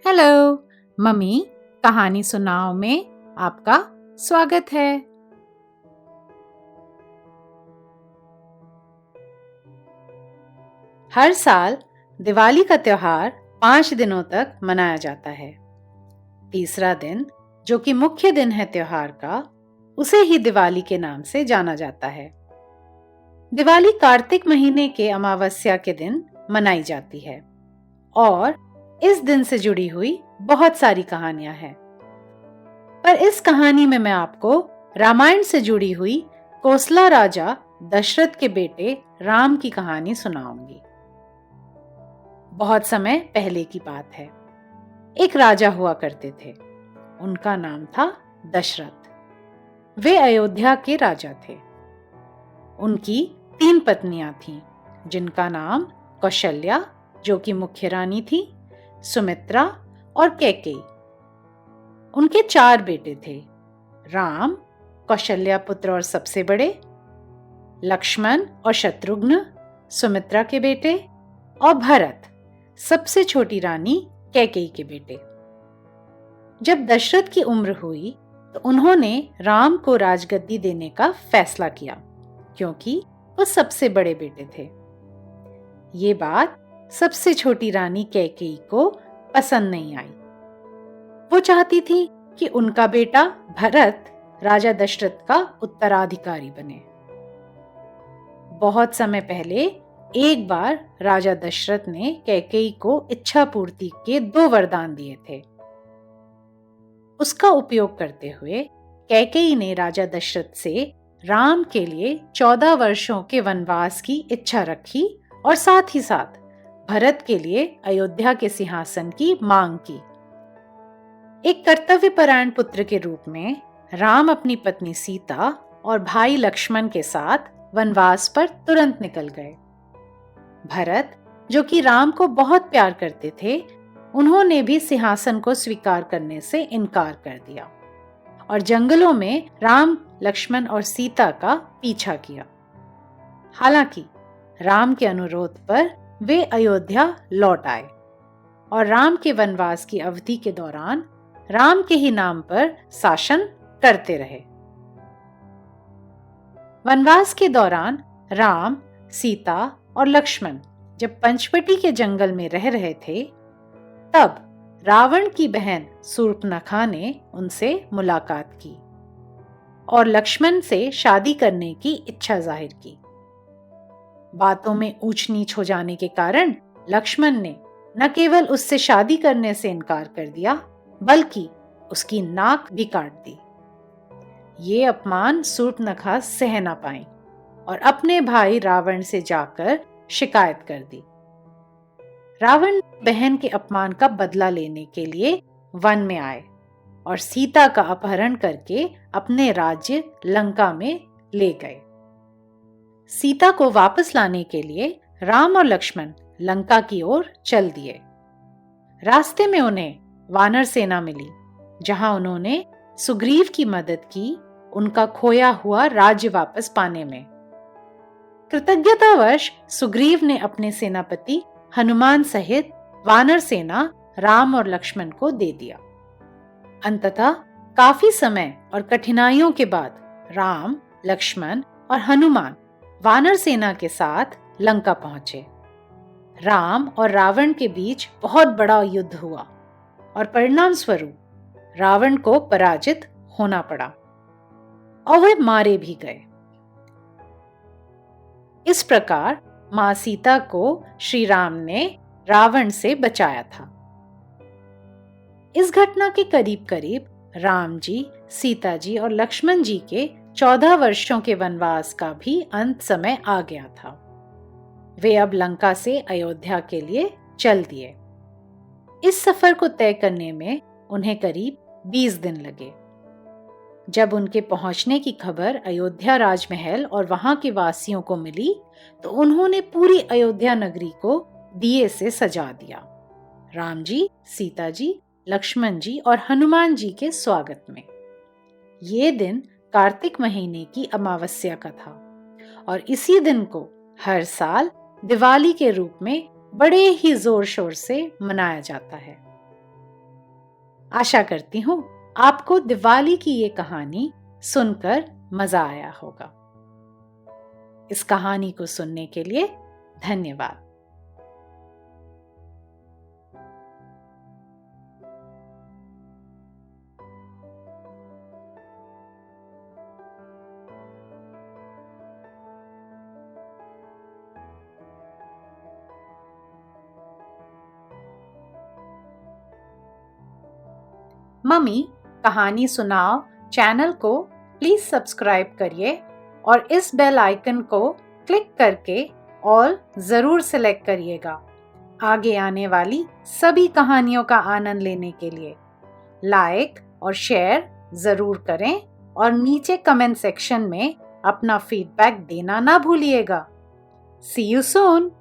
Hello mummy, कहानी सुनाओ में आपका स्वागत है। हर साल दिवाली का त्योहार 5 दिनों तक मनाया जाता है। तीसरा दिन, जो कि मुख्य दिन है त्योहार का, उसे ही दिवाली के नाम से जाना जाता है। दिवाली कार्तिक महीने के अमावस्या के दिन मनाई जाती है और इस दिन से जुड़ी हुई बहुत सारी कहानियां हैं। पर इस कहानी में मैं आपको रामायण से जुड़ी हुई कोसला राजा दशरथ के बेटे राम की कहानी सुनाऊंगी। बहुत समय पहले की बात है। एक राजा हुआ करते थे। उनका नाम था दशरथ। वे अयोध्या के राजा थे। उनकी 3 पत्नियां थीं, जिनका नाम कौशल्या, जो कि मुख्य रानी थी, सुमित्रा और कैकेयी। उनके 4 बेटे थे, राम, कौशल्या पुत्र और सबसे बड़े, लक्ष्मण और शत्रुघ्न, सुमित्रा के बेटे, और भरत, सबसे छोटी रानी कैकेयी के बेटे। जब दशरथ की उम्र हुई तो उन्होंने राम को राजगद्दी देने का फैसला किया, क्योंकि वो सबसे बड़े बेटे थे। ये बात सबसे छोटी रानी कैकेयी को पसंद नहीं आई। वो चाहती थी कि उनका बेटा भरत राजा दशरथ का उत्तराधिकारी बने। बहुत समय पहले एक बार राजा दशरथ ने कैकेयी को इच्छा पूर्ति के 2 वरदान दिए थे। उसका उपयोग करते हुए कैकेयी ने राजा दशरथ से राम के लिए 14 वर्षों के वनवास की इच्छा रखी और साथ ही साथ भरत के लिए अयोध्या के सिंहासन की मांग की। एक कर्तव्यपरायण पुत्र के रूप में राम अपनी पत्नी सीता और भाई लक्ष्मण के साथ वनवास पर तुरंत निकल गए। भरत, जो कि राम को बहुत प्यार करते थे, उन्होंने भी सिंहासन को स्वीकार करने से इनकार कर दिया और जंगलों में राम, लक्ष्मण और सीता का पीछा किया। हालांकि राम के अनुरोध पर वे अयोध्या लौट आए और राम के वनवास की अवधि के दौरान राम के ही नाम पर शासन करते रहे। वनवास के दौरान राम, सीता और लक्ष्मण जब पंचवटी के जंगल में रह रहे थे, तब रावण की बहन शूर्पणखा ने उनसे मुलाकात की और लक्ष्मण से शादी करने की इच्छा जाहिर की। बातों में ऊंच नीच हो जाने के कारण लक्ष्मण ने न केवल उससे शादी करने से इनकार कर दिया, बल्कि उसकी नाक भी काट दी। ये अपमान शूर्पणखा सह न पाई और अपने भाई रावण से जाकर शिकायत कर दी। रावण बहन के अपमान का बदला लेने के लिए वन में आए और सीता का अपहरण करके अपने राज्य लंका में ले गए। सीता को वापस लाने के लिए राम और लक्ष्मण लंका की ओर चल दिए। रास्ते में उन्हें वानर सेना मिली, जहां उन्होंने सुग्रीव की मदद की उनका खोया हुआ राज्य वापस पाने में। कृतज्ञतावश सुग्रीव ने अपने सेनापति हनुमान सहित वानर सेना राम और लक्ष्मण को दे दिया। अंततः काफी समय और कठिनाइयों के बाद राम, लक्ष्मण और हनुमान वानर सेना के साथ लंका पहुंचे। राम और रावण के बीच बहुत बड़ा युद्ध हुआ और परिणाम स्वरूप रावण को पराजित होना पड़ा और वे मारे भी गए। इस प्रकार मां सीता को श्री राम ने रावण से बचाया था। इस घटना के करीब करीब राम जी, सीता जी और लक्ष्मण जी के 14 वर्षों के वनवास का भी अंत समय आ गया था। वे अब लंका से अयोध्या के लिए चल दिए। इस सफर को तय करने में उन्हें करीब 20 दिन लगे। जब उनके पहुंचने की खबर अयोध्या राजमहल और वहां के वासियों को मिली, तो उन्होंने पूरी अयोध्या नगरी को दिए से सजा दिया, राम जी, सीता जी, लक्ष्मण जी और हनुमान जी के स्वागत में। ये दिन कार्तिक महीने की अमावस्या का था और इसी दिन को हर साल दिवाली के रूप में बड़े ही जोर शोर से मनाया जाता है। आशा करती हूँ आपको दिवाली की ये कहानी सुनकर मजा आया होगा। इस कहानी को सुनने के लिए धन्यवाद। मम्मी कहानी सुनाओ चैनल को प्लीज सब्सक्राइब करिए और इस बेल आइकन को क्लिक करके ऑल जरूर सिलेक्ट करिएगा आगे आने वाली सभी कहानियों का आनंद लेने के लिए। लाइक और शेयर जरूर करें और नीचे कमेंट सेक्शन में अपना फीडबैक देना ना भूलिएगा। सी यू सून।